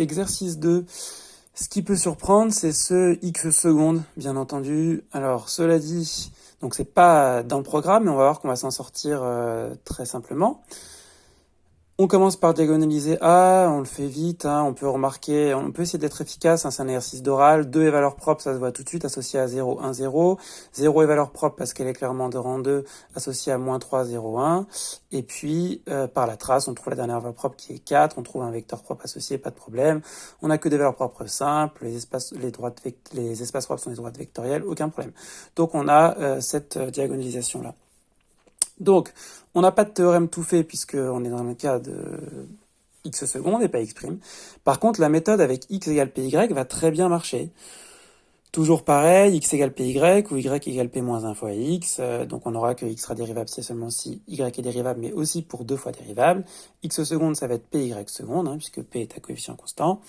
exercice 2. Ce qui peut surprendre, c'est ce X secondes, bien entendu. Alors, cela dit, donc c'est pas dans le programme, mais on va voir qu'on va s'en sortir très simplement. On commence par diagonaliser A, on le fait vite, hein, on peut remarquer, on peut essayer d'être efficace, hein, c'est un exercice d'oral. 2 est valeur propre, ça se voit tout de suite, associé à 0, 1, 0. 0 est valeur propre parce qu'elle est clairement de rang 2, associée à moins 3, 0, 1. Et puis, par la trace, on trouve la dernière valeur propre qui est 4, on trouve un vecteur propre associé, pas de problème. On n'a que des valeurs propres simples, les espaces propres sont des droites vectorielles, aucun problème. Donc on a cette diagonalisation-là. Donc, on n'a pas de théorème tout fait puisqu'on est dans le cas de x secondes et pas x'. Par contre, la méthode avec x égale py va très bien marcher. Toujours pareil, x égale py ou y égale p moins 1 fois x. Donc on aura que x sera dérivable si et seulement si y est dérivable, mais aussi pour 2 fois dérivable. X secondes, ça va être py secondes, hein, puisque p est un coefficient constant.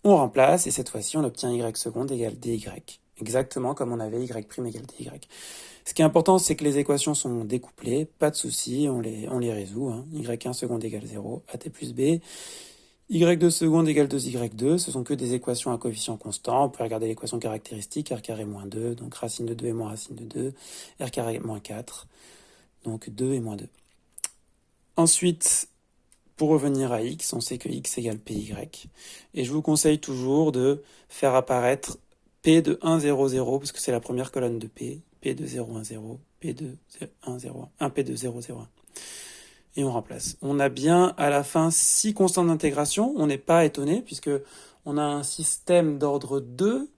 On remplace et cette fois-ci, on obtient y secondes égale dy. Exactement comme on avait y' égale dy. Ce qui est important, c'est que les équations sont découplées, pas de souci, on les résout. Hein. Y1 seconde égale 0, at plus b. Y2 seconde égale 2y2, ce sont que des équations à coefficient constant. On peut regarder l'équation caractéristique, r carré moins 2, donc racine de 2 et moins racine de 2, r carré moins 4, donc 2 et moins 2. Ensuite, pour revenir à x, on sait que x égale py. Et je vous conseille toujours de faire apparaître p de 1, 0, 0, parce que c'est la première colonne de p. P de 0, 1, 0, P de 1, 0, 1, P de 0, 0, 1. Et on remplace. On a bien à la fin 6 constantes d'intégration. On n'est pas étonné puisque on a un système d'ordre 2,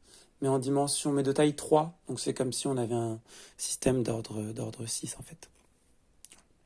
mais en dimension, mais de taille 3. Donc c'est comme si on avait un système d'ordre 6 en fait.